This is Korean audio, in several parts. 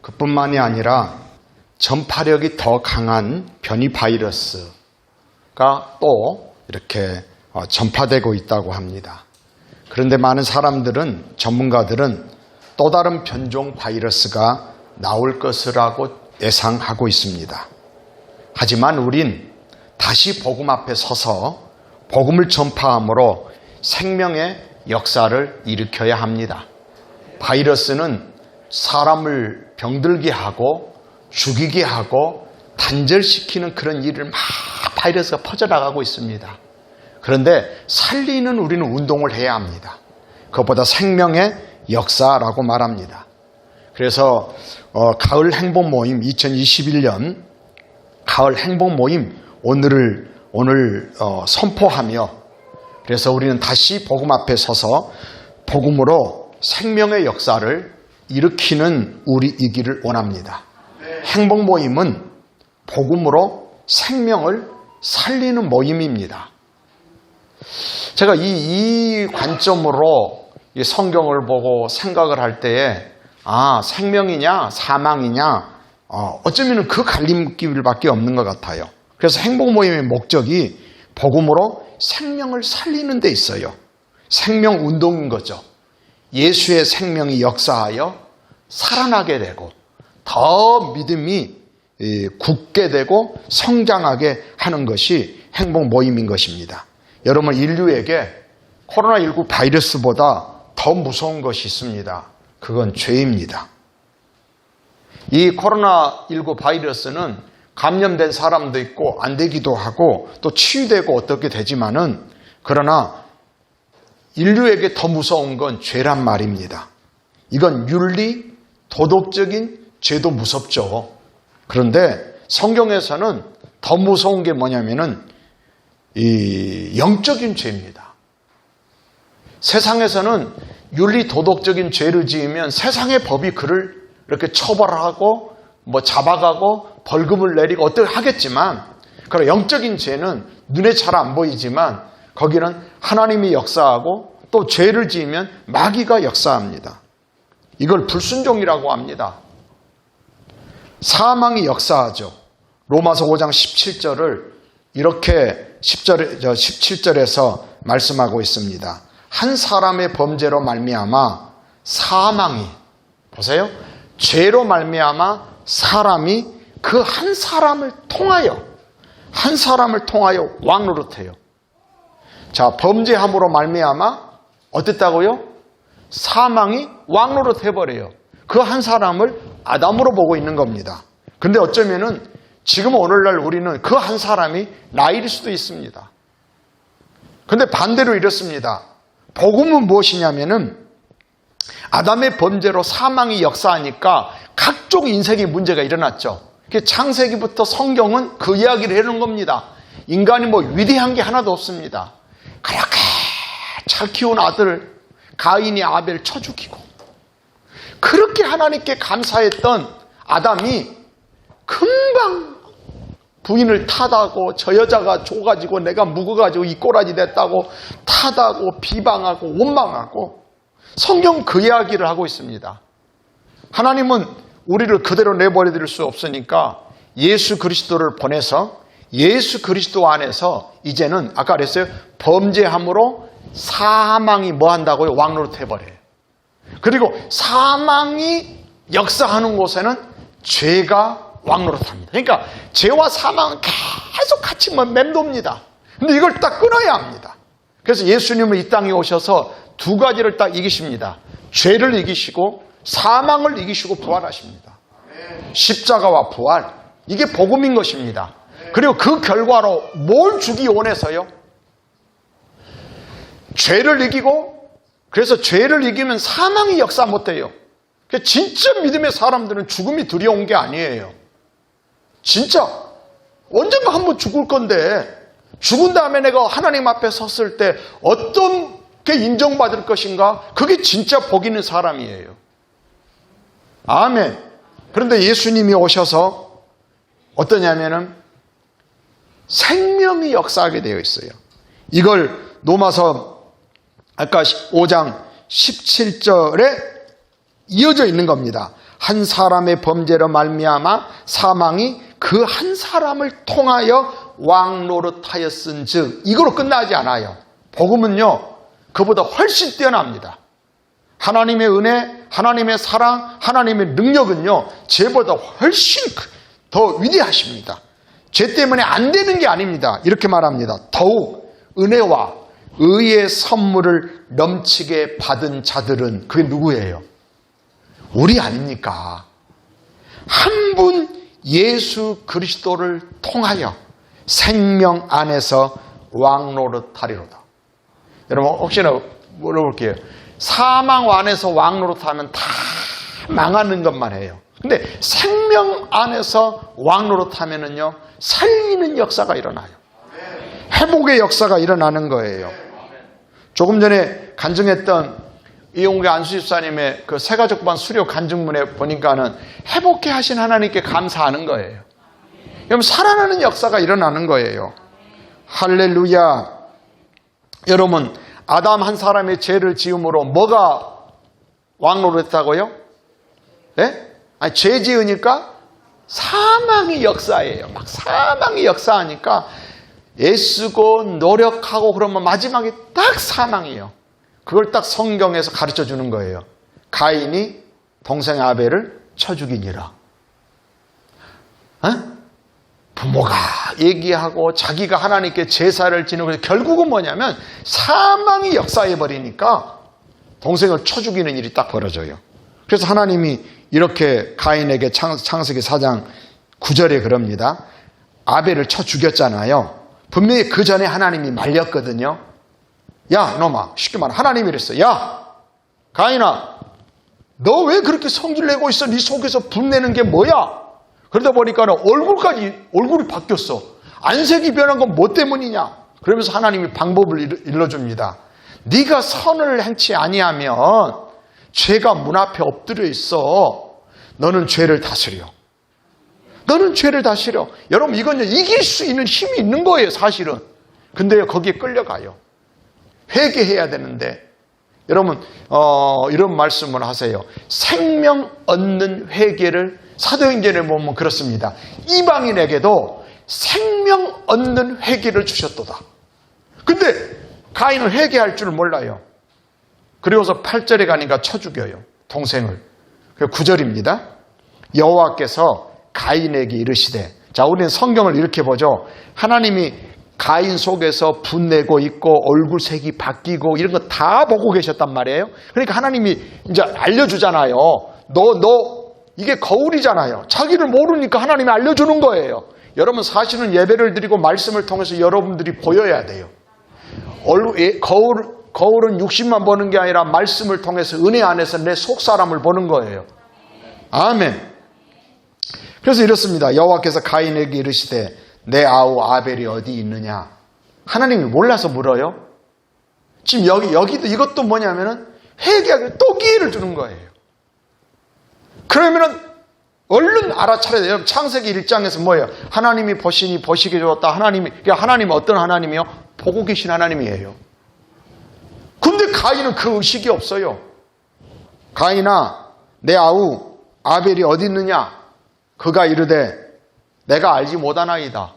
그뿐만이 아니라 전파력이 더 강한 변이 바이러스가 또 이렇게 전파되고 있다고 합니다. 그런데 많은 사람들은, 전문가들은 또 다른 변종 바이러스가 나올 것이라고 예상하고 있습니다. 하지만 우린 다시 복음 앞에 서서 복음을 전파함으로 생명의 역사를 일으켜야 합니다. 바이러스는 사람을 병들게 하고 죽이게 하고 단절시키는 그런 일을 막 바이러스가 퍼져나가고 있습니다. 그런데 살리는 우리는 운동을 해야 합니다. 그것보다 생명의 역사라고 말합니다. 그래서 가을 행복 모임 2021년 가을 행복 모임 오늘 선포하며, 그래서 우리는 다시 복음 앞에 서서 복음으로 생명의 역사를 일으키는 우리이기를 원합니다. 행복 모임은 복음으로 생명을 살리는 모임입니다. 제가 이 관점으로 이 성경을 보고 생각을 할 때에 생명이냐 사망이냐 어쩌면 그 갈림길밖에 없는 것 같아요. 그래서 행복 모임의 목적이 복음으로 생명을 살리는 데 있어요. 생명 운동인 거죠. 예수의 생명이 역사하여 살아나게 되고 더 믿음이 굳게 되고 성장하게 하는 것이 행복 모임인 것입니다. 여러분, 인류에게 코로나19 바이러스보다 더 무서운 것이 있습니다. 그건 죄입니다. 이 코로나19 바이러스는 감염된 사람도 있고 안 되기도 하고 또 치유되고 어떻게 되지만은, 그러나 인류에게 더 무서운 건 죄란 말입니다. 이건 윤리, 도덕적인 죄도 무섭죠. 그런데 성경에서는 더 무서운 게 뭐냐면은 이 영적인 죄입니다. 세상에서는 윤리, 도덕적인 죄를 지으면 세상의 법이 그를 이렇게 처벌하고 잡아가고 벌금을 내리고 어떻게 하겠지만, 그런 영적인 죄는 눈에 잘 안 보이지만 거기는 하나님이 역사하고 또 죄를 지으면 마귀가 역사합니다. 이걸 불순종이라고 합니다. 사망이 역사하죠. 로마서 5장 17절을 이렇게 17절에서 말씀하고 있습니다. 한 사람의 범죄로 말미암아 사망이, 보세요, 죄로 말미암아 사람이 그 한 사람을 통하여 왕노릇해요. 자, 범죄함으로 말미암아 어땠다고요? 사망이 왕노릇해버려요. 그 한 사람을 아담으로 보고 있는 겁니다. 그런데 어쩌면은 지금 오늘날 우리는 그 한 사람이 나일 수도 있습니다. 그런데 반대로 이렇습니다. 복음은 무엇이냐면은 아담의 범죄로 사망이 역사하니까 각종 인생의 문제가 일어났죠. 창세기부터 성경은 그 이야기를 해놓은 겁니다. 인간이 위대한 게 하나도 없습니다. 그렇게 잘 키운 아들 가인이 아벨 쳐 죽이고, 그렇게 하나님께 감사했던 아담이 금방 부인을 타다고, 저 여자가 줘가지고 내가 묵어가지고 이 꼬라지 됐다고 타다고 비방하고 원망하고, 성경 그 이야기를 하고 있습니다. 하나님은 우리를 그대로 내버려둘 수 없으니까 예수 그리스도를 보내서 예수 그리스도 안에서 이제는 아까 그랬어요. 범죄함으로 사망이 뭐 한다고요? 왕노릇해버려요. 그리고 사망이 역사하는 곳에는 죄가 왕노릇합니다. 그러니까 죄와 사망은 계속 같이 맴돕니다. 근데 이걸 딱 끊어야 합니다. 그래서 예수님은 이 땅에 오셔서 두 가지를 딱 이기십니다. 죄를 이기시고 사망을 이기시고 부활하십니다. 십자가와 부활, 이게 복음인 것입니다. 그리고 그 결과로 뭘 주기 원해서요? 죄를 이기고, 그래서 죄를 이기면 사망이 역사 못해요. 진짜 믿음의 사람들은 죽음이 두려운 게 아니에요. 진짜 언젠가 한번 죽을 건데, 죽은 다음에 내가 하나님 앞에 섰을 때 어떤 게 인정받을 것인가, 그게 진짜 복 있는 사람이에요. 아멘. 그런데 예수님이 오셔서 어떠냐면은 생명이 역사하게 되어 있어요. 이걸 로마서 아까 5장 17절에 이어져 있는 겁니다. 한 사람의 범죄로 말미암아 사망이 그 한 사람을 통하여 왕노릇하였은즉, 이거로 끝나지 않아요. 복음은요, 그보다 훨씬 뛰어납니다. 하나님의 은혜, 하나님의 사랑, 하나님의 능력은요, 죄보다 훨씬 더 위대하십니다. 죄 때문에 안 되는 게 아닙니다. 이렇게 말합니다. 더욱 은혜와 의의 선물을 넘치게 받은 자들은, 그게 누구예요? 우리 아닙니까? 한 분 예수 그리스도를 통하여 생명 안에서 왕노릇하리로다. 여러분, 혹시나 물어볼게요. 사망 안에서 왕노릇하면 다 망하는 것만 해요. 근데 생명 안에서 왕노릇하면은요, 살리는 역사가 일어나요. 회복의 역사가 일어나는 거예요. 조금 전에 간증했던 이용규 안수집사님의 그 새가족반 수료 간증문에 보니까는 회복해 하신 하나님께 감사하는 거예요. 그럼 살아나는 역사가 일어나는 거예요. 할렐루야. 여러분, 아담 한 사람의 죄를 지음으로 뭐가 왕노릇했다고요? 예? 아니, 죄 지으니까 사망의 역사예요. 막 사망의 역사하니까 애쓰고 노력하고 그러면 마지막에 딱 사망이에요. 그걸 딱 성경에서 가르쳐 주는 거예요. 가인이 동생 아벨을 쳐 죽이니라. 어? 부모가 얘기하고 자기가 하나님께 제사를 지내고, 결국은 뭐냐면 사망이 역사해 버리니까 동생을 쳐 죽이는 일이 딱 벌어져요. 그래서 하나님이 이렇게 가인에게 창세기 4장 9절에 그럽니다. 아벨을 쳐 죽였잖아요. 분명히 그 전에 하나님이 말렸거든요. 야, 놈아, 쉽게 말해 하나님이 이랬어. 야, 가인아, 너 왜 그렇게 성질 내고 있어? 네 속에서 분내는 게 뭐야? 그러다 보니까 얼굴이 바뀌었어. 안색이 변한 건 뭐 때문이냐? 그러면서 하나님이 방법을 일러줍니다. 네가 선을 행치 아니하면 죄가 문 앞에 엎드려 있어. 너는 죄를 다스려. 너는 죄를 다스려. 여러분, 이건 이길 수 있는 힘이 있는 거예요, 사실은. 근데요, 거기에 끌려가요. 회개해야 되는데, 여러분, 이런 말씀을 하세요. 생명 얻는 회개를 사도행전에 보면 그렇습니다. 이방인에게도 생명 얻는 회개를 주셨도다. 근데 가인은 회개할 줄 몰라요. 그리고서 8절에 가니까 쳐 죽여요, 동생을. 9절입니다. 여호와께서 가인에게 이르시되, 자, 우리는 성경을 이렇게 보죠. 하나님이 가인 속에서 분내고 있고 얼굴색이 바뀌고 이런 거 다 보고 계셨단 말이에요. 그러니까 하나님이 이제 알려주잖아요. 너 이게 거울이잖아요. 자기를 모르니까 하나님이 알려주는 거예요. 여러분, 사실은 예배를 드리고 말씀을 통해서 여러분들이 보여야 돼요. 거울은 육신만 보는 게 아니라 말씀을 통해서 은혜 안에서 내 속사람을 보는 거예요. 아멘. 그래서 이렇습니다. 여호와께서 가인에게 이르시되 내 아우 아벨이 어디 있느냐? 하나님이 몰라서 물어요. 지금 여기도 이것도 뭐냐면은 회개하기 또 기회를 주는 거예요. 그러면은 얼른 알아차려야 돼요. 창세기 1장에서 뭐예요? 하나님이 보시니 보시기 좋았다. 그러니까 하나님은 어떤 하나님이요? 보고 계신 하나님이에요. 근데 가인은 그 의식이 없어요. 가인아, 내 아우 아벨이 어디 있느냐? 그가 이르되 내가 알지 못하나이다.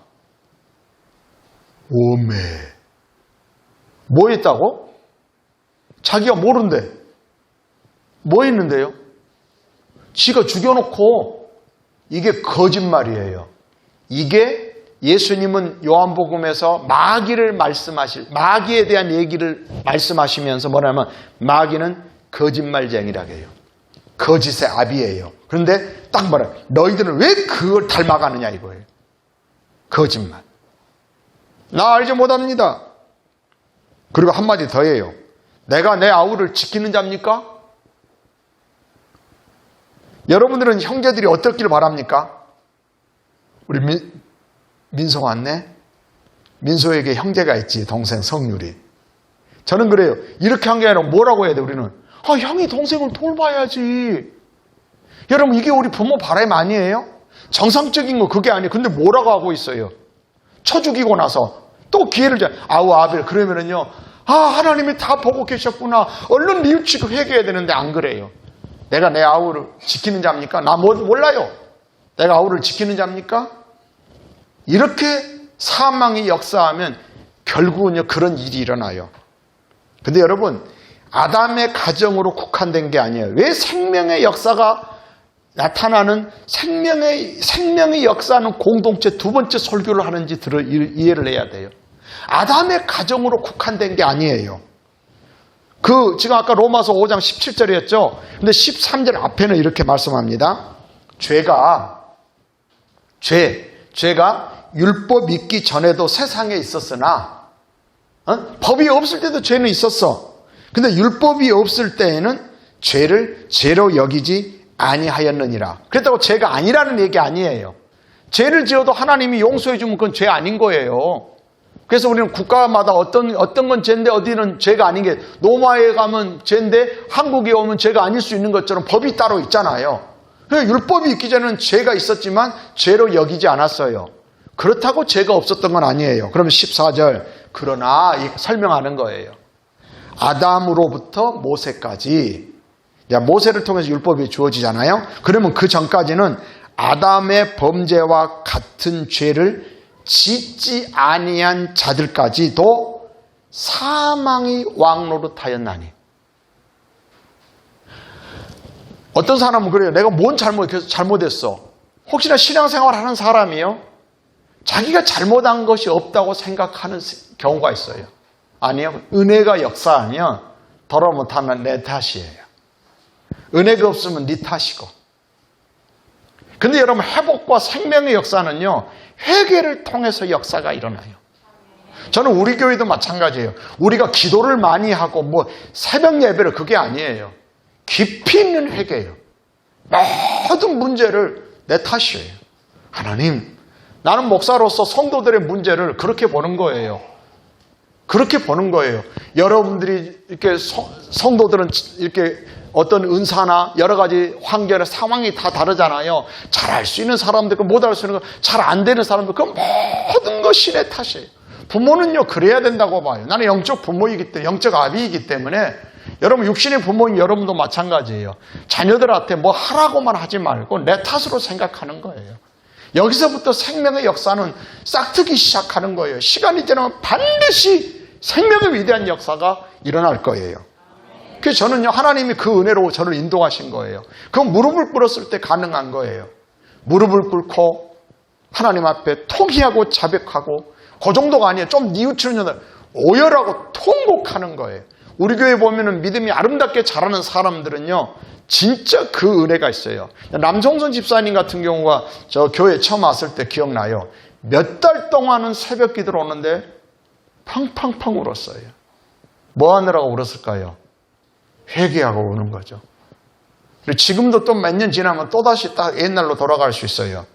오메. 뭐 했다고? 자기가 모른대. 뭐 했는데요? 지가 죽여놓고. 이게 거짓말이에요. 이게 예수님은 요한복음에서 마귀에 대한 얘기를 말씀하시면서 뭐냐면 마귀는 거짓말쟁이라고 해요. 거짓의 아비예요. 그런데 딱 말해요. 너희들은 왜 그걸 닮아가느냐 이거예요. 거짓말. 나 알지 못합니다. 그리고 한마디 더 해요. 내가 내 아우를 지키는 자입니까? 여러분들은 형제들이 어떻기를 바랍니까? 우리 민소 왔네? 민소에게 형제가 있지, 동생 성률이. 저는 그래요. 이렇게 한 게 아니라 뭐라고 해야 돼, 우리는? 형이 동생을 돌봐야지. 여러분, 이게 우리 부모 바람 아니에요? 정상적인 거 그게 아니에요. 근데 뭐라고 하고 있어요? 쳐 죽이고 나서 또 기회를 줘. 아우 아벨, 그러면은요, 하나님이 다 보고 계셨구나. 얼른 뉘우치고 회개해야 되는데 안 그래요. 내가 내 아우를 지키는 자입니까? 나 몰라요. 내가 아우를 지키는 자입니까? 이렇게 사망이 역사하면 결국은요 그런 일이 일어나요. 근데 여러분 아담의 가정으로 국한된 게 아니에요. 왜 생명의 역사가 나타나는 생명의 역사하는 공동체 두 번째 설교를 하는지 이해를 해야 돼요. 아담의 가정으로 국한된 게 아니에요. 지금 아까 로마서 5장 17절이었죠. 근데 13절 앞에는 이렇게 말씀합니다. 죄가 율법 있기 전에도 세상에 있었으나 법이 없을 때도 죄는 있었어. 근데 율법이 없을 때에는 죄를 죄로 여기지 아니하였느니라. 그렇다고 죄가 아니라는 얘기 아니에요. 죄를 지어도 하나님이 용서해 주면 그건 죄 아닌 거예요. 그래서 우리는 국가마다 어떤 건 죄인데 어디는 죄가 아닌 게, 로마에 가면 죄인데 한국에 오면 죄가 아닐 수 있는 것처럼 법이 따로 있잖아요. 그래서 율법이 있기 전에는 죄가 있었지만 죄로 여기지 않았어요. 그렇다고 죄가 없었던 건 아니에요. 그러면 14절 그러나 설명하는 거예요. 아담으로부터 모세까지, 모세를 통해서 율법이 주어지잖아요. 그러면 그 전까지는 아담의 범죄와 같은 죄를 짓지 아니한 자들까지도 사망이 왕노릇하였나니. 어떤 사람은 그래요. 내가 뭔 잘못했어. 혹시나 신앙생활 하는 사람이요, 자기가 잘못한 것이 없다고 생각하는 경우가 있어요. 아니요. 은혜가 역사하면 더러 못하면 내 탓이에요. 은혜가 없으면 네 탓이고. 근데 여러분, 회복과 생명의 역사는요, 회개를 통해서 역사가 일어나요. 저는 우리 교회도 마찬가지예요. 우리가 기도를 많이 하고 새벽 예배를, 그게 아니에요. 깊이 있는 회개예요. 모든 문제를 내 탓이에요. 하나님, 나는 목사로서 성도들의 문제를 그렇게 보는 거예요. 그렇게 보는 거예요. 여러분들이 이렇게 성도들은 이렇게 어떤 은사나 여러 가지 환경의 상황이 다 다르잖아요. 잘할 수 있는 사람들, 못할 수 있는 거, 잘 안 되는 사람들, 그 모든 것이 내 탓이에요. 부모는요, 그래야 된다고 봐요. 나는 영적 부모이기 때문에, 영적 아비이기 때문에, 여러분, 육신의 부모인 여러분도 마찬가지예요. 자녀들한테 뭐 하라고만 하지 말고 내 탓으로 생각하는 거예요. 여기서부터 생명의 역사는 싹트기 시작하는 거예요. 시간이 지나면 반드시 생명의 위대한 역사가 일어날 거예요. 그래서 저는요, 하나님이 그 은혜로 저를 인도하신 거예요. 그 무릎을 꿇었을 때 가능한 거예요. 무릎을 꿇고 하나님 앞에 통회하고 자백하고, 그 정도가 아니에요. 좀 뉘우치는 여들 오열하고 통곡하는 거예요. 우리 교회 보면은 믿음이 아름답게 자라는 사람들은요, 진짜 그 은혜가 있어요. 남성선 집사님 같은 경우가 저 교회 처음 왔을 때 기억나요. 몇 달 동안은 새벽 기도를 오는데 팡팡팡 울었어요. 뭐 하느라고 울었을까요? 회개하고 우는 거죠. 그리고 지금도 또 몇 년 지나면 또다시 딱 옛날로 돌아갈 수 있어요.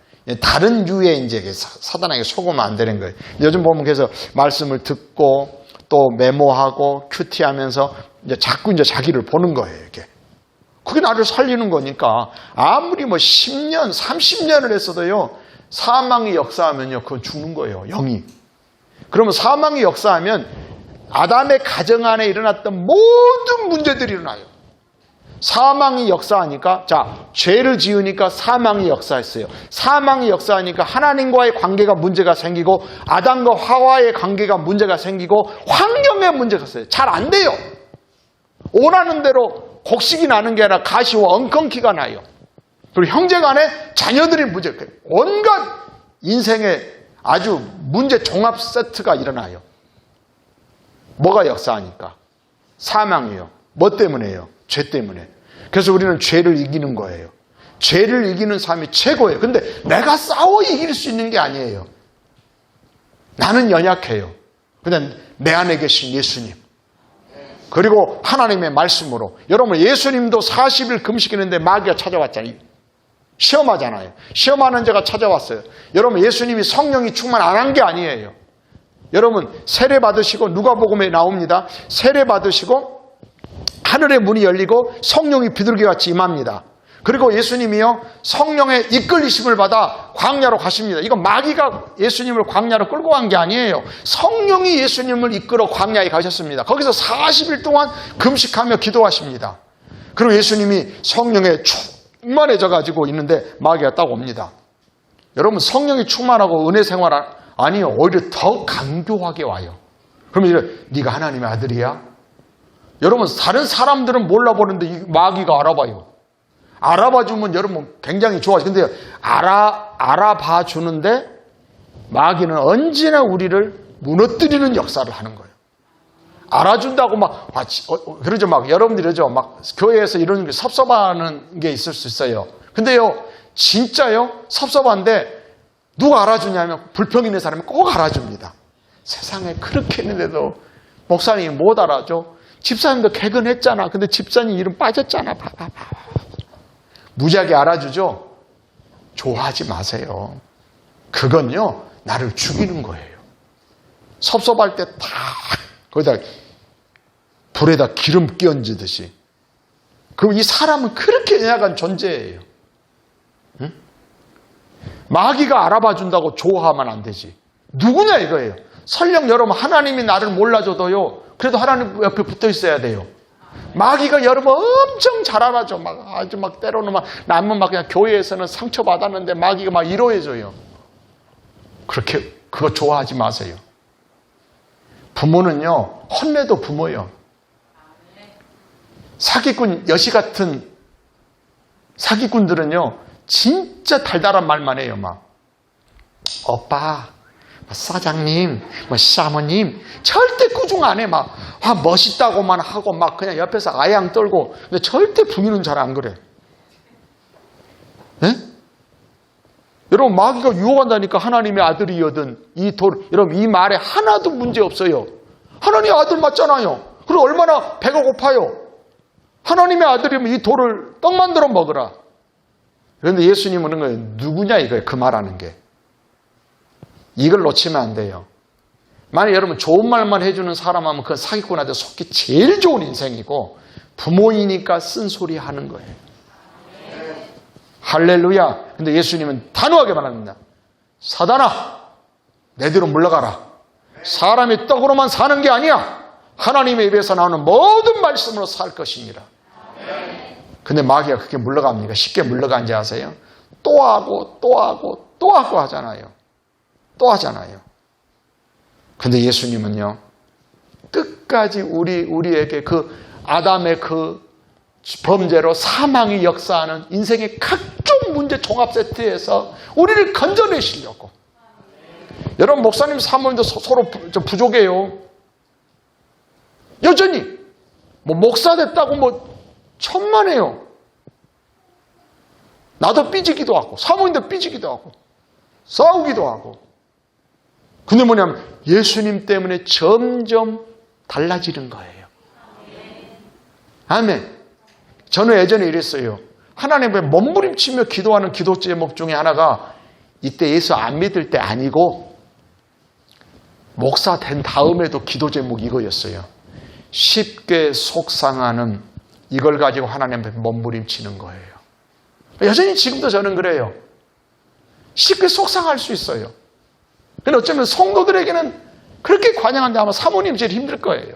다른 유의 이제 사단에게 속으면 안 되는 거예요. 요즘 보면 그래서 말씀을 듣고 또 메모하고 큐티하면서 이제 자꾸 이제 자기를 보는 거예요, 이렇게. 그게 나를 살리는 거니까 아무리 10년, 30년을 했어도요, 사망이 역사하면요, 그건 죽는 거예요, 영이. 그러면 사망이 역사하면 아담의 가정 안에 일어났던 모든 문제들이 일어나요. 사망이 역사하니까, 죄를 지으니까 사망이 역사했어요. 사망이 역사하니까 하나님과의 관계가 문제가 생기고, 아담과 하와의 관계가 문제가 생기고, 환경에 문제가 있어요. 잘 안 돼요. 원하는 대로 곡식이 나는 게 아니라 가시와 엉겅퀴가 나요. 그리고 형제 간에 자녀들이 문제, 온갖 인생의 아주 문제 종합 세트가 일어나요. 뭐가 역사하니까? 사망이요. 뭐 때문에요? 죄 때문에. 그래서 우리는 죄를 이기는 거예요. 죄를 이기는 삶이 최고예요. 근데 내가 싸워 이길 수 있는 게 아니에요. 나는 연약해요. 근데 내 안에 계신 예수님, 그리고 하나님의 말씀으로. 여러분, 예수님도 40일 금식했는데 마귀가 찾아왔잖아요. 시험하잖아요. 시험하는 자가 찾아왔어요. 여러분, 예수님이 성령이 충만 안 한 게 아니에요. 여러분, 세례 받으시고, 누가복음에 나옵니다. 세례 받으시고 하늘의 문이 열리고 성령이 비둘기같이 임합니다. 그리고 예수님이요, 성령의 이끌리심을 받아 광야로 가십니다. 이건 마귀가 예수님을 광야로 끌고 간 게 아니에요. 성령이 예수님을 이끌어 광야에 가셨습니다. 거기서 40일 동안 금식하며 기도하십니다. 그리고 예수님이 성령에 충만해져 가지고 있는데 마귀가 딱 옵니다. 여러분 성령이 충만하고 은혜 생활 아니요. 오히려 더 강조하게 와요. 그러면 이래, 네가 하나님의 아들이야? 여러분 다른 사람들은 몰라보는데 이 마귀가 알아봐요. 알아봐주면 여러분 굉장히 좋아요. 근데 알아봐주는데 마귀는 언제나 우리를 무너뜨리는 역사를 하는 거예요. 알아준다고 그러죠. 여러분들이 그러죠. 교회에서 이런 게 섭섭하는 게 있을 수 있어요. 근데요, 진짜요, 섭섭한데 누가 알아주냐면 불평 있는 사람이 꼭 알아줍니다. 세상에 그렇게 있는데도 목사님이 못 알아줘. 집사님도 개근했잖아. 근데 집사님 이름 빠졌잖아. 무지하게 알아주죠. 좋아하지 마세요. 그건요, 나를 죽이는 거예요. 섭섭할 때 다 거기다 불에다 기름 끼얹듯이. 그럼 이 사람은 그렇게 연약한 존재예요. 응? 마귀가 알아봐 준다고 좋아하면 안 되지. 누구냐 이거예요. 설령 여러분 하나님이 나를 몰라줘도요, 그래도 하나님 옆에 붙어 있어야 돼요. 마귀가 여러분 엄청 잘 알아줘. 아주 때로는 남은 그냥 교회에서는 상처받았는데 마귀가 위로해줘요. 그거 좋아하지 마세요. 부모는요, 혼내도 부모예요. 사기꾼, 여시 같은 사기꾼들은요, 진짜 달달한 말만 해요, 오빠, 사장님, 사모님, 절대 꾸중 안 해, 멋있다고만 하고, 그냥 옆에서 아양 떨고, 근데 절대 부인은 잘 안 그래. 네? 여러분, 마귀가 유혹한다니까 하나님의 아들이거든. 여러분, 이 말에 하나도 문제 없어요. 하나님의 아들 맞잖아요. 그리고 얼마나 배가 고파요. 하나님의 아들이면 이 돌을 떡 만들어 먹으라. 그런데 예수님은 그런 거예요. 누구냐 이거예요. 그 말하는 게. 이걸 놓치면 안 돼요. 만약 여러분 좋은 말만 해주는 사람 하면 그 사기꾼한테 속기 제일 좋은 인생이고, 부모이니까 쓴소리 하는 거예요. 할렐루야. 근데 예수님은 단호하게 말합니다. 사단아, 내 뒤로 물러가라. 사람이 떡으로만 사는 게 아니야. 하나님의 입에서 나오는 모든 말씀으로 살 것입니다. 근데 마귀가 그렇게 물러갑니까? 쉽게 물러간지 아세요? 또 하고 하잖아요. 또 하잖아요. 근데 예수님은요, 끝까지 우리에게 그 아담의 그 범죄로 사망이 역사하는 인생의 각종 문제 종합 세트에서 우리를 건져내시려고. 여러분, 목사님 사모님도 서로 좀 부족해요. 여전히 목사 됐다고 천만에요. 나도 삐지기도 하고 사모님도 삐지기도 하고 싸우기도 하고. 근데 뭐냐면 예수님 때문에 점점 달라지는 거예요. 아멘. 저는 예전에 이랬어요. 하나님의 몸부림치며 기도하는 기도 제목 중에 하나가, 이때 예수 안 믿을 때 아니고 목사 된 다음에도 기도 제목이 이거였어요. 쉽게 속상하는, 이걸 가지고 하나님 앞에 몸부림치는 거예요. 여전히 지금도 저는 그래요. 쉽게 속상할 수 있어요. 근데 어쩌면 성도들에게는 그렇게 관양한데 아마 사모님 제일 힘들 거예요.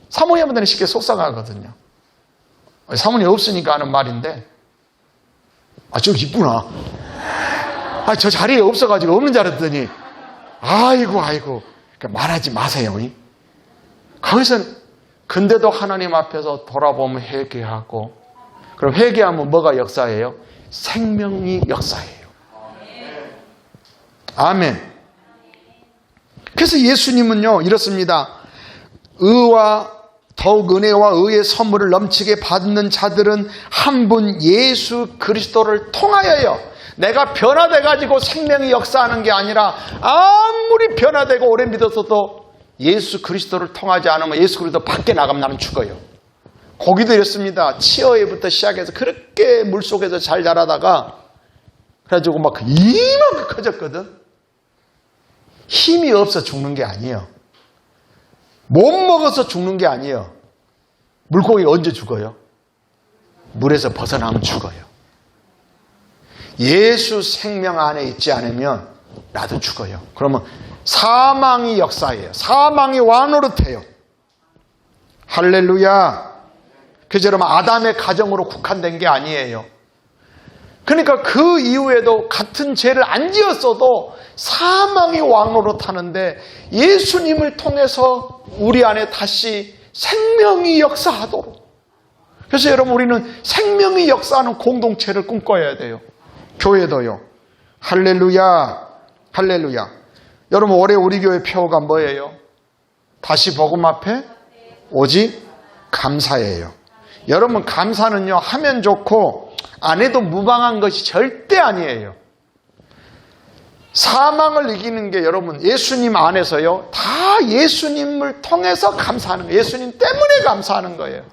사모님한테는 쉽게 속상하거든요. 사모님 없으니까 하는 말인데, 저기 있구나. 저 자리에 없어가지고 없는 줄 알았더니, 아이고. 그러니까 말하지 마세요. 거기서는, 근데도 하나님 앞에서 돌아보면 회개하고, 그럼 회개하면 뭐가 역사예요? 생명이 역사예요. 아멘. 그래서 예수님은요, 이렇습니다. 더욱 은혜와 의의 선물을 넘치게 받는 자들은 한 분 예수 그리스도를 통하여요. 내가 변화돼가지고 생명이 역사하는 게 아니라, 아무리 변화되고 오래 믿었어도 예수 그리스도를 통하지 않으면 예수 그리스도 밖에 나가면 나는 죽어요. 고기도 이렇습니다. 치어에부터 시작해서 그렇게 물속에서 잘 자라다가 그래가지고 이만큼 커졌거든. 힘이 없어 죽는 게 아니에요. 못 먹어서 죽는 게 아니에요. 물고기 언제 죽어요? 물에서 벗어나면 죽어요. 예수 생명 안에 있지 않으면 나도 죽어요. 그러면 사망이 역사예요. 사망이 왕노릇해요. 할렐루야. 그래서 여러분 아담의 가정으로 국한된 게 아니에요. 그러니까 그 이후에도 같은 죄를 안 지었어도 사망이 왕으로 타는데 예수님을 통해서 우리 안에 다시 생명이 역사하도록. 그래서 여러분 우리는 생명이 역사하는 공동체를 꿈꿔야 돼요. 교회도요. 할렐루야. 할렐루야. 여러분 올해 우리 교회 표어가 뭐예요? 다시 복음 앞에 오직 감사예요. 여러분 감사는요 하면 좋고 안 해도 무방한 것이 절대 아니에요. 사망을 이기는 게 여러분 예수님 안에서요 다 예수님을 통해서 감사하는 거예요. 예수님 때문에 감사하는 거예요.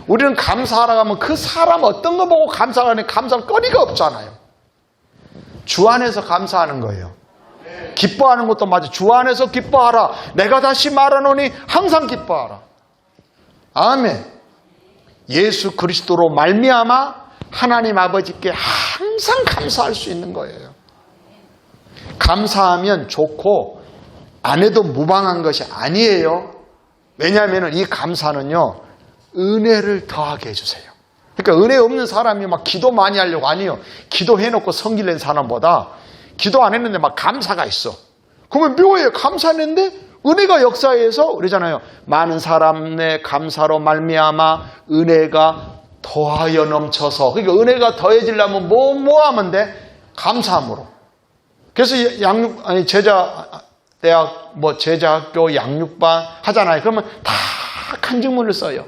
우리는 감사하라고 하면 그 사람 어떤 거 보고 감사하는 감사할 거리가 없잖아요. 주 안에서 감사하는 거예요. 기뻐하는 것도 맞아. 주 안에서 기뻐하라. 내가 다시 말하노니 항상 기뻐하라. 아멘. 예수 그리스도로 말미암아 하나님 아버지께 항상 감사할 수 있는 거예요. 감사하면 좋고 안 해도 무방한 것이 아니에요. 왜냐하면 이 감사는요 은혜를 더하게 해주세요. 그러니까 은혜 없는 사람이 막 기도 많이 하려고 아니요. 기도해놓고 성질 낸 사람보다 기도 안 했는데 막 감사가 있어. 그러면 묘해요. 감사했는데 은혜가 역사해서 그러잖아요. 많은 사람 내 감사로 말미암아 은혜가 더하여 넘쳐서. 그러니까 은혜가 더해지려면 뭐 하면 돼? 감사함으로. 그래서 제자대학 제자학교 양육반 하잖아요. 그러면 다 간증문을 써요.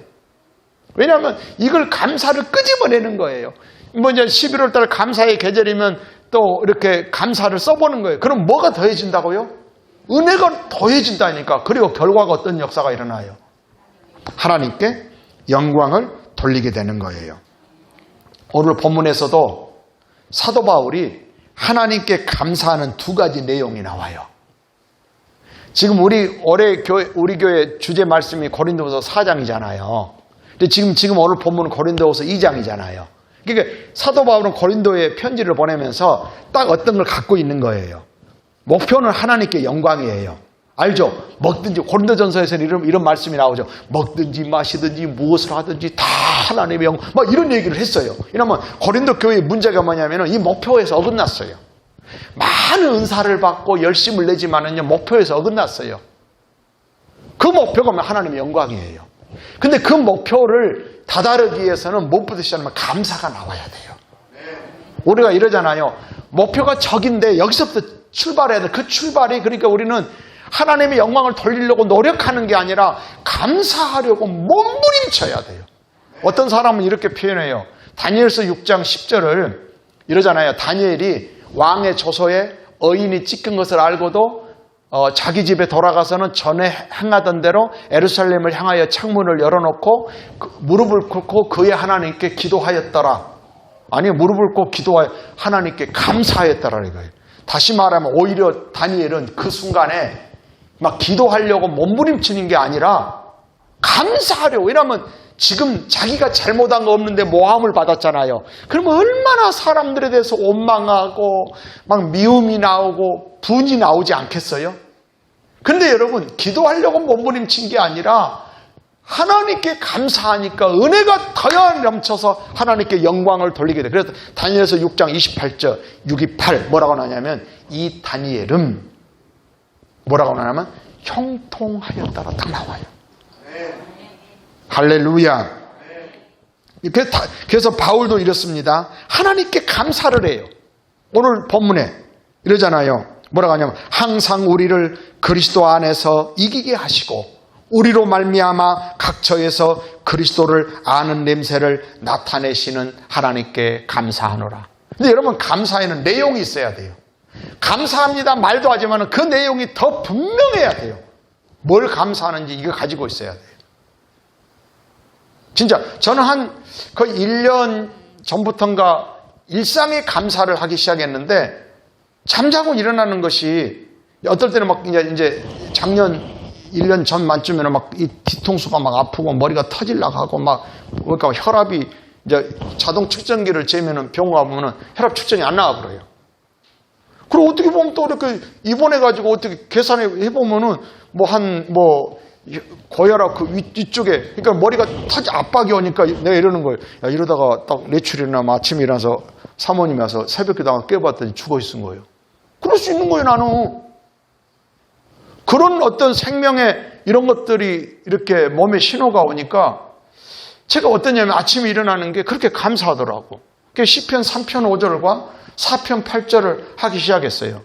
왜냐하면 이걸 감사를 끄집어내는 거예요. 이제 11월 달 감사의 계절이면 또 이렇게 감사를 써보는 거예요. 그럼 뭐가 더해진다고요? 은혜가 더해진다니까. 그리고 결과가 어떤 역사가 일어나요? 하나님께 영광을 돌리게 되는 거예요. 오늘 본문에서도 사도 바울이 하나님께 감사하는 두 가지 내용이 나와요. 지금 우리 교회 주제 말씀이 고린도후서 4장이잖아요. 근데 지금 오늘 본문은 고린도후서 2장이잖아요. 그러니까 사도 바울은 고린도에 편지를 보내면서 딱 어떤 걸 갖고 있는 거예요. 목표는 하나님께 영광이에요. 알죠? 먹든지 고린도전서에서는 이런 말씀이 나오죠. 먹든지 마시든지 무엇을 하든지 다 하나님의 영광. 막 이런 얘기를 했어요. 왜냐하면 고린도 교회의 문제가 뭐냐면 이 목표에서 어긋났어요. 많은 은사를 받고 열심을 내지만은요 목표에서 어긋났어요. 그 목표가 하나님의 영광이에요. 근데 그 목표를 다다르기 위해서는 무엇부터 시작하면 감사가 나와야 돼요. 우리가 이러잖아요. 목표가 적인데 여기서부터 출발해야 돼. 그 출발이 그러니까 우리는 하나님의 영광을 돌리려고 노력하는 게 아니라 감사하려고 몸부림쳐야 돼요. 어떤 사람은 이렇게 표현해요. 다니엘서 6장 10절을 이러잖아요. 다니엘이 왕의 조서에 어인이 찍힌 것을 알고도 자기 집에 돌아가서는 전에 행하던 대로 예루살렘을 향하여 창문을 열어놓고 무릎을 꿇고 그의 하나님께 기도하였더라. 아니 무릎을 꿇고 기도하여 하나님께 감사하였더라 이거예요. 다시 말하면 오히려 다니엘은 그 순간에 막 기도하려고 몸부림치는 게 아니라 감사하려고. 왜냐하면 지금 자기가 잘못한 거 없는데 모함을 받았잖아요. 그러면 얼마나 사람들에 대해서 원망하고 막 미움이 나오고 분이 나오지 않겠어요? 근데 여러분 기도하려고 몸부림친 게 아니라 하나님께 감사하니까 은혜가 더 넘쳐서 하나님께 영광을 돌리게 돼. 그래서 다니엘서 6장 28절 628 뭐라고 나냐면 이 다니엘은 뭐라고 나냐면 형통하였다라 딱 나와요. 할렐루야. 그래서 바울도 이렇습니다. 하나님께 감사를 해요. 오늘 본문에 이러잖아요. 뭐라고 하냐면 항상 우리를 그리스도 안에서 이기게 하시고 우리로 말미암아 각처에서 그리스도를 아는 냄새를 나타내시는 하나님께 감사하노라. 근데 여러분 감사에는 내용이 있어야 돼요. 감사합니다 말도 하지만 그 내용이 더 분명해야 돼요. 뭘 감사하는지 이거 가지고 있어야 돼요. 진짜 저는 거의 1년 전부터인가 일상의 감사를 하기 시작했는데 잠자고 일어나는 것이 어떨 때는 막 이제 작년 1년 전만쯤에는 막 이 뒤통수가 막 아프고 머리가 터질라 하고 막 그러니까 혈압이 이제 자동 측정기를 재면은 병원 가보면은 혈압 측정이 안 나와 그래요. 그리고 어떻게 보면 또 이렇게 입원해가지고 어떻게 계산해 보면은 고혈압 그 위쪽에, 그러니까 머리가 터지 압박이 오니까 내가 이러는 거예요. 야, 이러다가 딱 내출이나 아침에 일어나서 사모님이 와서 새벽기도하고 깨봤더니 죽어 있은 거예요. 그럴 수 있는 거예요, 나는. 그런 어떤 생명의 이런 것들이 이렇게 몸에 신호가 오니까 제가 어떠냐면 아침에 일어나는 게 그렇게 감사하더라고. 시편 3편 5절과 4편 8절을 하기 시작했어요.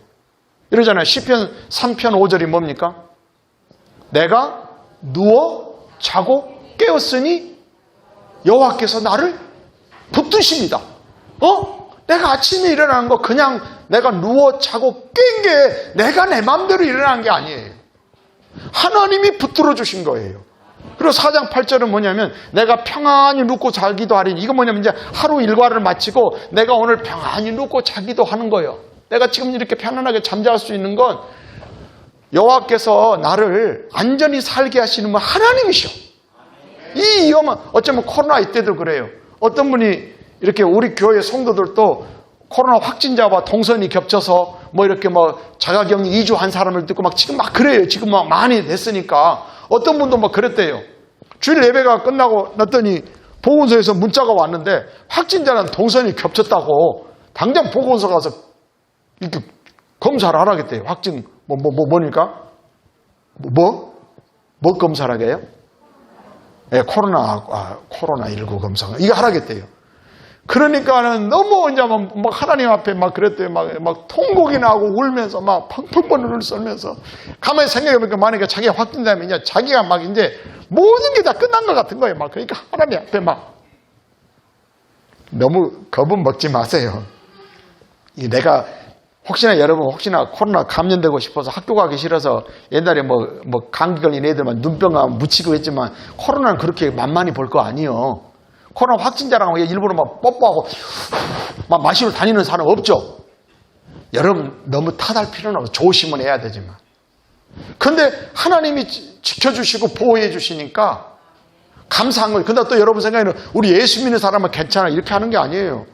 이러잖아요. 시편 3편 5절이 뭡니까? 내가 누워 자고 깨었으니 여호와께서 나를 붙드십니다. 내가 아침에 일어나는 거 그냥 내가 누워 자고 깬 게 내가 내 마음대로 일어난 게 아니에요. 하나님이 붙들어 주신 거예요. 그리고 4장 8절은 뭐냐면 내가 평안히 눕고 자기도 하리니, 이거 뭐냐면 이제 하루 일과를 마치고 내가 오늘 평안히 눕고 자기도 하는 거예요. 내가 지금 이렇게 편안하게 잠잘 수 있는 건 여호와께서 나를 안전히 살게 하시는 분 하나님이셔. 이 위험은 어쩌면 코로나 이때도 그래요. 어떤 분이 이렇게 우리 교회 성도들도 코로나 확진자와 동선이 겹쳐서 뭐 이렇게 뭐 자가격리 2주 한 사람을 듣고 막 지금 막 그래요. 지금 막 많이 됐으니까 어떤 분도 막 그랬대요. 주일 예배가 끝나고 났더니 보건소에서 문자가 왔는데 확진자랑 동선이 겹쳤다고 당장 보건소 가서 이렇게 검사를 하라겠대요. 확진 뭐니까? 뭐 검사를 하게 해요? 네, 코로나19 검사. 이거 하라겠대요. 그러니까는 너무 이제 막 하나님 앞에 막 그랬대요. 막 통곡이 나고 울면서 막 펑펑 눈을 썰면서 가만히 생각해보니까 만약에 자기가 확진되면 이제 자기가 막 이제 모든 게 다 끝난 것 같은 거예요. 막 그러니까 하나님 앞에 막 너무 겁은 먹지 마세요. 내가 여러분 혹시나 코로나 감염되고 싶어서 학교 가기 싫어서 옛날에 뭐 감기 걸린 애들만 눈병 묻히고 했지만 코로나는 그렇게 만만히 볼 거 아니에요. 코로나 확진자랑 일부러 막 뽀뽀하고 막 마시러 다니는 사람 없죠. 여러분 너무 탓할 필요는 없어. 조심은 해야 되지만. 근데 하나님이 지켜주시고 보호해 주시니까 감사한 거예요. 근데 또 여러분 생각에는 우리 예수 믿는 사람은 괜찮아 이렇게 하는 게 아니에요.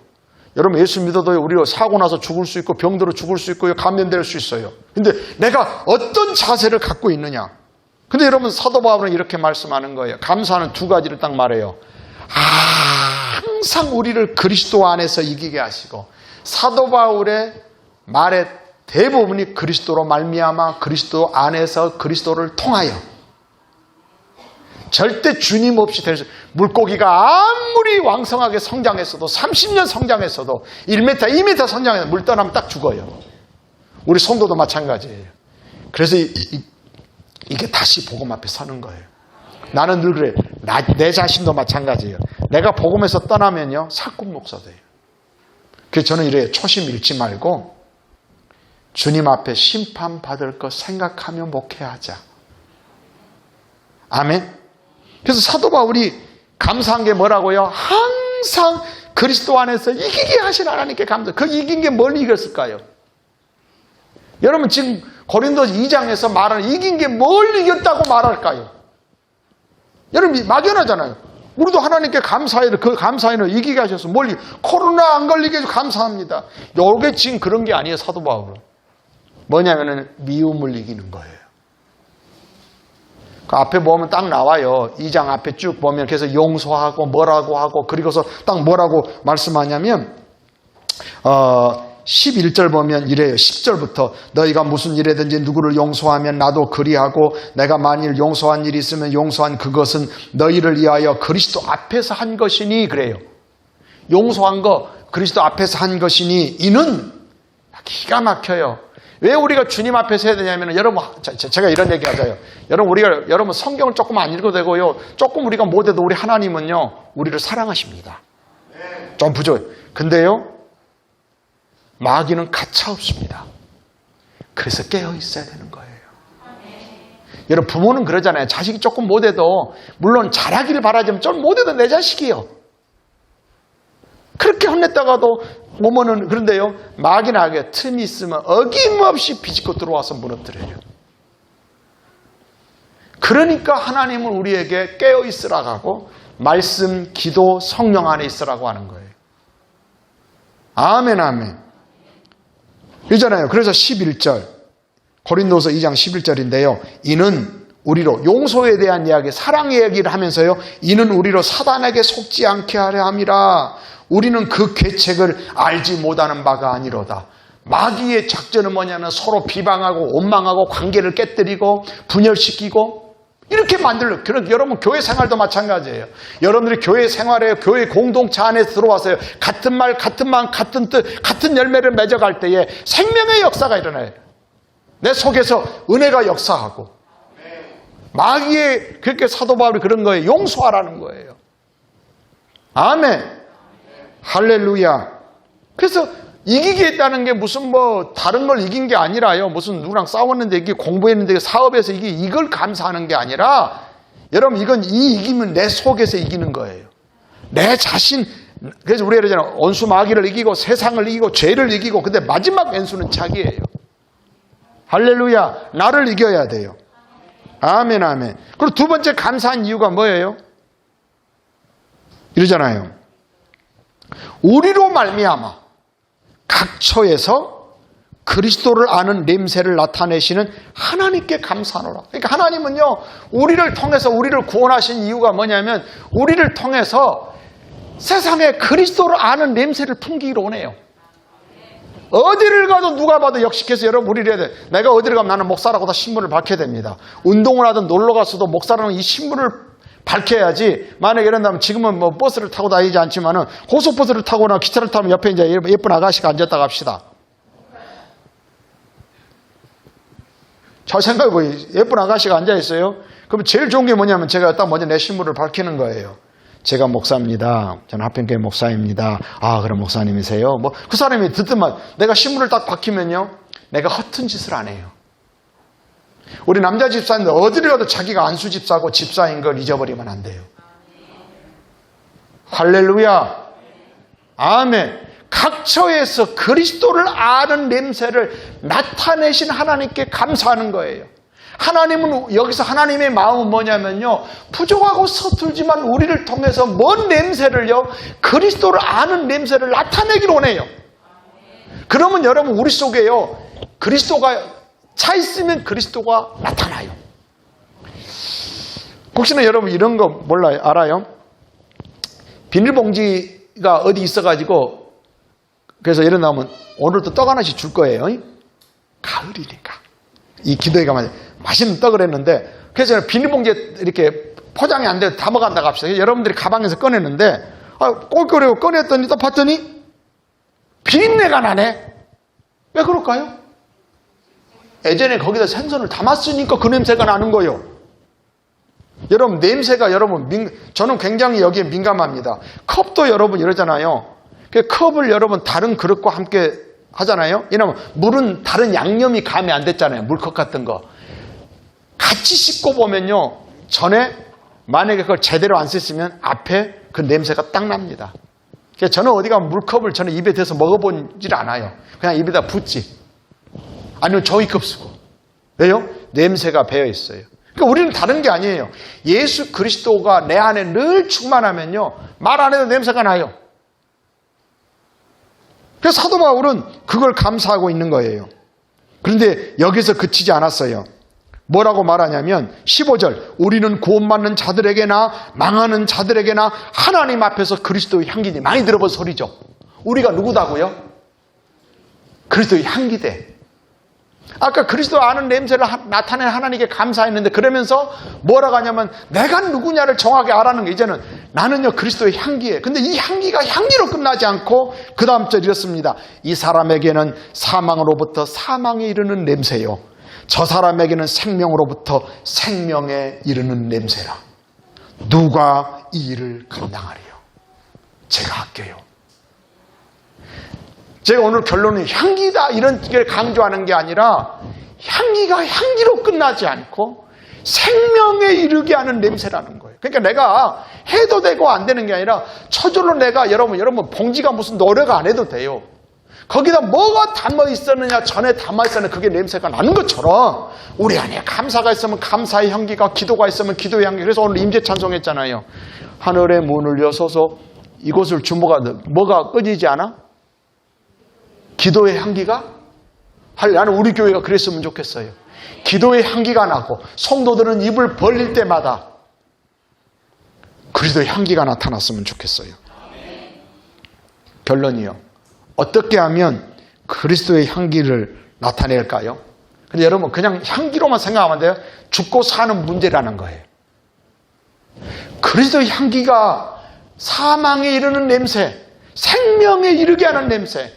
여러분 예수 믿어도 우리가 사고 나서 죽을 수 있고 병들어 죽을 수 있고 감염될 수 있어요. 근데 내가 어떤 자세를 갖고 있느냐. 근데 여러분 사도 바울은 이렇게 말씀하는 거예요. 감사하는 두 가지를 딱 말해요. 항상 우리를 그리스도 안에서 이기게 하시고, 사도 바울의 말의 대부분이 그리스도로 말미암아 그리스도 안에서 그리스도를 통하여 절대 주님 없이 될 수, 물고기가 아무리 왕성하게 성장했어도 30년 성장했어도 1m, 2m 성장해서 물 떠나면 딱 죽어요. 우리 성도도 마찬가지예요. 그래서 이게 다시 복음 앞에 서는 거예요. 나는 늘 그래. 내 자신도 마찬가지예요. 내가 복음에서 떠나면요 사꾼 목사 돼요. 그래서 저는 이래요. 초심 잃지 말고 주님 앞에 심판받을 것 생각하며 목회하자. 아멘. 그래서 사도 바울이 감사한 게 뭐라고요? 항상 그리스도 안에서 이기게 하신 하나님께 감사. 그 이긴 게 뭘 이겼을까요? 여러분 지금 고린도서 2장에서 말하는 이긴 게 뭘 이겼다고 말할까요? 여러분 막연하잖아요. 우리도 하나님께 감사해요. 그 감사해요. 이기게 하셔서 뭘 코로나 안 걸리게 해서 감사합니다. 요게 지금 그런 게 아니에요. 사도 바울은. 뭐냐면은 미움을 이기는 거예요. 그 앞에 보면 딱 나와요. 2장 앞에 쭉 보면 그래서 용서하고 뭐라고 하고 그리고서 딱 뭐라고 말씀하냐면 11절 보면 이래요. 10절부터 너희가 무슨 일이든지 누구를 용서하면 나도 그리하고 내가 만일 용서한 일이 있으면 용서한 그것은 너희를 위하여 그리스도 앞에서 한 것이니 그래요. 용서한 거 그리스도 앞에서 한 것이니 이는 기가 막혀요. 왜 우리가 주님 앞에서 해야 되냐면 여러분 제가 이런 얘기 하자요. 여러분 성경을 조금 안 읽어도 되고요. 조금 우리가 못해도 우리 하나님은요 우리를 사랑하십니다. 좀 부족해요. 근데요 마귀는 가차없습니다. 그래서 깨어 있어야 되는 거예요. 여러분 부모는 그러잖아요. 자식이 조금 못해도 물론 잘하기를 바라지만 좀 못해도 내 자식이요. 그렇게 혼냈다가도 부모는 그런데요. 마귀는 하게 틈이 있으면 어김없이 비집고 들어와서 무너뜨려요. 그러니까 하나님은 우리에게 깨어 있으라고 하고 말씀, 기도, 성령 안에 있으라고 하는 거예요. 아멘 아멘. 이잖아요. 그래서 11절 고린도서 2장 11절인데요. 이는 우리로 용서에 대한 이야기, 사랑의 얘기를 하면서요. 이는 우리로 사단에게 속지 않게 하려 함이라. 우리는 그 계책을 알지 못하는 바가 아니로다. 마귀의 작전은 뭐냐면 서로 비방하고 원망하고 관계를 깨뜨리고 분열시키고 이렇게 만들려. 여러분 교회 생활도 마찬가지예요. 여러분들이 교회 생활에 교회 공동체 안에 들어와서요. 같은 말, 같은 마음, 같은 뜻, 같은 열매를 맺어갈 때에 생명의 역사가 일어나요. 내 속에서 은혜가 역사하고 마귀의 그렇게 사도 바울이 그런 거예요. 용서하라는 거예요. 아멘. 할렐루야. 그래서 이기겠다는 게 무슨 뭐 다른 걸 이긴 게 아니라요. 무슨 누구랑 싸웠는데 이게 공부했는데 사업에서 이걸 감사하는 게 아니라 여러분 이건 이 이기면 내 속에서 이기는 거예요. 내 자신. 그래서 우리가 그러잖아요. 원수 마귀를 이기고 세상을 이기고 죄를 이기고 근데 마지막 왼수는 자기예요. 할렐루야. 나를 이겨야 돼요. 아멘 아멘. 그리고 두 번째 감사한 이유가 뭐예요? 이러잖아요. 우리로 말미암아 각처에서 그리스도를 아는 냄새를 나타내시는 하나님께 감사하노라. 그러니까 하나님은요, 우리를 통해서 우리를 구원하신 이유가 뭐냐면 우리를 통해서 세상에 그리스도를 아는 냄새를 풍기기로 원해요. 어디를 가도 누가 봐도 역식해서 여러분 우리를 해야 돼. 내가 어디를 가면 나는 목사라고 다 신분을 밝혀야 됩니다. 운동을 하든 놀러 갔어도 목사라는 이 신분을 밝혀야지. 만약에 이런다면 지금은 뭐 버스를 타고 다니지 않지만은 고속버스를 타거나 기차를 타면 옆에 이제 예쁜 아가씨가 앉았다고 합시다. 잘 생각해보세요. 예쁜 아가씨가 앉아있어요. 그럼 제일 좋은 게 뭐냐면 제가 딱 먼저 내 신분을 밝히는 거예요. 제가 목사입니다. 저는 하평교회 목사입니다. 아, 그럼 목사님이세요? 뭐 그 사람이 듣더만 내가 신분을 딱 밝히면요. 내가 허튼 짓을 안 해요. 우리 남자 집사님들 어디를 가도 자기가 안수 집사고 집사인 걸 잊어버리면 안 돼요. 할렐루야. 아멘. 각처에서 그리스도를 아는 냄새를 나타내신 하나님께 감사하는 거예요. 하나님은 여기서 하나님의 마음은 뭐냐면요. 부족하고 서툴지만 우리를 통해서 뭔 냄새를요. 그리스도를 아는 냄새를 나타내기를 원해요. 그러면 여러분 우리 속에요. 그리스도가 차 있으면 그리스도가 나타나요. 혹시나 여러분 이런 거 몰라요? 알아요? 비닐봉지가 어디 있어가지고 그래서 예를 들면 오늘도 떡 하나씩 줄 거예요. 가을이니까. 이 기도회 가면 맛있는 떡을 했는데 그래서 비닐봉지에 이렇게 포장이 안 돼서 다 먹어간다고 합시다. 여러분들이 가방에서 꺼냈는데 꼴꼴이고 꺼냈더니 또 봤더니 비린내가 나네. 왜 그럴까요? 예전에 거기다 생선을 담았으니까 그 냄새가 나는 거예요. 여러분 냄새가 저는 굉장히 여기에 민감합니다. 컵도 여러분 이러잖아요. 컵을 여러분 다른 그릇과 함께 하잖아요. 왜냐하면 물은 다른 양념이 가미 안 됐잖아요. 물컵 같은 거. 같이 씻고 보면요. 전에 만약에 그걸 제대로 안 썼으면 앞에 그 냄새가 딱 납니다. 그래서 저는 어디 가면 물컵을 저는 입에 대서 먹어보질 않아요. 그냥 입에다 붓지. 아니면 종이컵 쓰고. 왜요? 냄새가 배어 있어요. 그러니까 우리는 다른 게 아니에요. 예수 그리스도가 내 안에 늘 충만하면요. 말 안 해도 냄새가 나요. 그래서 사도 바울은 그걸 감사하고 있는 거예요. 그런데 여기서 그치지 않았어요. 뭐라고 말하냐면 15절 우리는 구원받는 자들에게나 망하는 자들에게나 하나님 앞에서 그리스도의 향기니. 많이 들어본 소리죠. 우리가 누구다고요? 그리스도의 향기대. 아까 그리스도 아는 냄새를 나타낸 하나님께 감사했는데 그러면서 뭐라고 하냐면 내가 누구냐를 정확히 알아는 게 이제는 나는요 그리스도의 향기예요. 근데 이 향기가 향기로 끝나지 않고 그 다음 절 이렇습니다. 이 사람에게는 사망으로부터 사망에 이르는 냄새요. 저 사람에게는 생명으로부터 생명에 이르는 냄새라. 누가 이 일을 감당하리요? 제가 할게요. 제가 오늘 결론은 향기다 이런 걸 강조하는 게 아니라 향기가 향기로 끝나지 않고 생명에 이르게 하는 냄새라는 거예요. 그러니까 내가 해도 되고 안 되는 게 아니라 저절로 내가 여러분 봉지가 무슨 노력 안 해도 돼요. 거기다 뭐가 담아 있었느냐 전에 담아 있었느냐 그게 냄새가 나는 것처럼 우리 안에 감사가 있으면 감사의 향기가 기도가 있으면 기도의 향기. 그래서 오늘 임재 찬송했잖아요. 하늘의 문을 여서서 이곳을 주목하는 뭐가 꺼지지 않아? 기도의 향기가? 나는 우리 교회가 그랬으면 좋겠어요. 기도의 향기가 나고 성도들은 입을 벌릴 때마다 그리스도의 향기가 나타났으면 좋겠어요. 결론이요. 어떻게 하면 그리스도의 향기를 나타낼까요? 근데 여러분 그냥 향기로만 생각하면 돼요. 죽고 사는 문제라는 거예요. 그리스도의 향기가 사망에 이르는 냄새, 생명에 이르게 하는 냄새.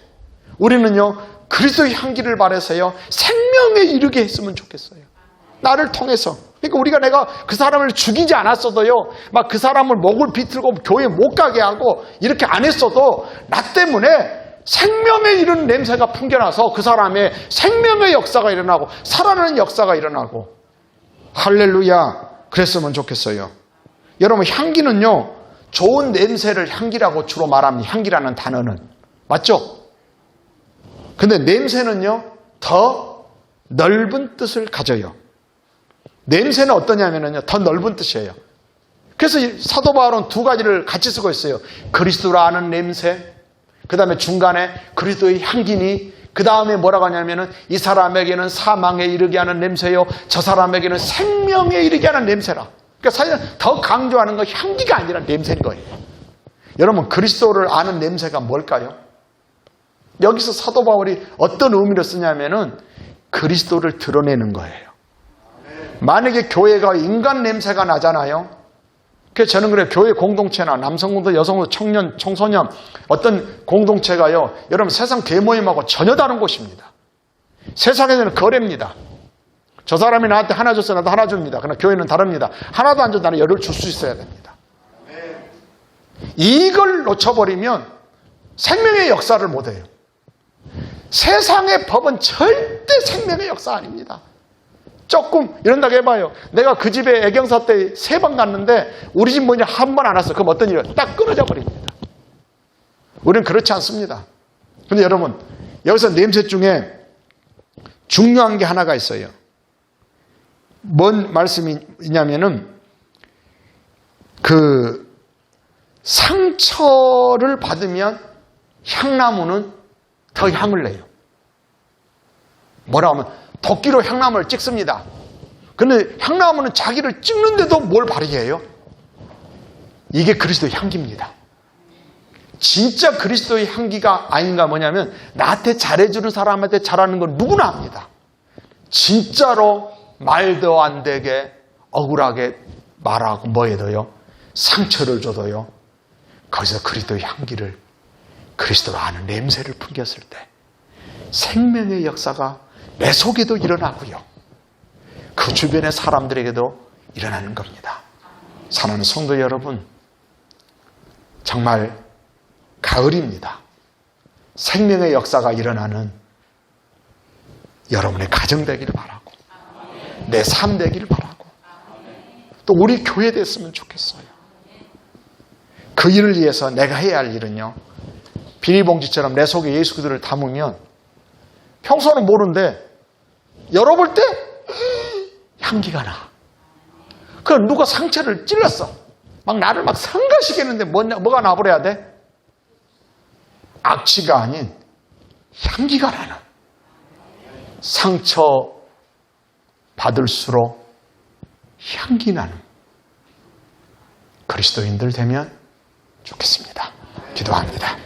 우리는요 그리스도의 향기를 바라서요 생명에 이르게 했으면 좋겠어요. 나를 통해서. 그러니까 내가 그 사람을 죽이지 않았어도요 막 그 사람을 목을 비틀고 교회 못 가게 하고 이렇게 안 했어도 나 때문에 생명에 이르는 냄새가 풍겨나서 그 사람의 생명의 역사가 일어나고 살아나는 역사가 일어나고 할렐루야 그랬으면 좋겠어요. 여러분 향기는요 좋은 냄새를 향기라고 주로 말합니다. 향기라는 단어는. 맞죠? 근데 냄새는요 더 넓은 뜻을 가져요. 냄새는 어떠냐면요 더 넓은 뜻이에요. 그래서 사도 바울은 두 가지를 같이 쓰고 있어요. 그리스도를 아는 냄새, 그 다음에 중간에 그리스도의 향기니, 그 다음에 뭐라고 하냐면은 이 사람에게는 사망에 이르게 하는 냄새요, 저 사람에게는 생명에 이르게 하는 냄새라. 그러니까 사실은 더 강조하는 건 향기가 아니라 냄새인 거예요. 여러분 그리스도를 아는 냄새가 뭘까요? 여기서 사도 바울이 어떤 의미로 쓰냐면은 그리스도를 드러내는 거예요. 만약에 교회가 인간 냄새가 나잖아요. 그래서 저는 그래요. 교회 공동체나 남성 공동체, 여성 공동체, 청년, 청소년 어떤 공동체가요. 여러분 세상 대모임하고 전혀 다른 곳입니다. 세상에는 거래입니다. 저 사람이 나한테 하나 줬어 나도 하나 줍니다. 그러나 교회는 다릅니다. 하나도 안 줘도 나는 열을 줄 수 있어야 됩니다. 이걸 놓쳐버리면 생명의 역사를 못해요. 세상의 법은 절대 생명의 역사 아닙니다. 조금 이런다고 해봐요. 내가 그 집에 애경사 때 3번 갔는데 우리 집 문이 한 번 안 왔어. 그럼 어떤 일이에요? 딱 끊어져 버립니다. 우리는 그렇지 않습니다. 근데 여러분 여기서 냄새 중에 중요한 게 하나가 있어요. 뭔 말씀이냐면은 그 상처를 받으면 향나무는 더 향을 내요. 뭐라 하면 도끼로 향나무를 찍습니다. 그런데 향나무는 자기를 찍는데도 뭘 발휘해요? 이게 그리스도의 향기입니다. 진짜 그리스도의 향기가 아닌가 뭐냐면 나한테 잘해주는 사람한테 잘하는 건 누구나 합니다. 진짜로 말도 안 되게 억울하게 말하고 뭐해도요 상처를 줘도요 거기서 그리스도의 향기를 그리스도로 아는 냄새를 풍겼을 때 생명의 역사가 내 속에도 일어나고요. 그 주변의 사람들에게도 일어나는 겁니다. 사랑하는 성도 여러분, 정말 가을입니다. 생명의 역사가 일어나는 여러분의 가정 되기를 바라고 내 삶 되기를 바라고 또 우리 교회 됐으면 좋겠어요. 그 일을 위해서 내가 해야 할 일은요. 비닐봉지처럼 내 속에 예수 그리스도를 담으면 평소는 모르는데 열어볼 때 향기가 나. 그 누가 상처를 찔렀어. 막 나를 막 상가시겠는데 뭐가 나버려야 돼? 악취가 아닌 향기가 나는. 상처 받을수록 향기 나는 그리스도인들 되면 좋겠습니다. 기도합니다.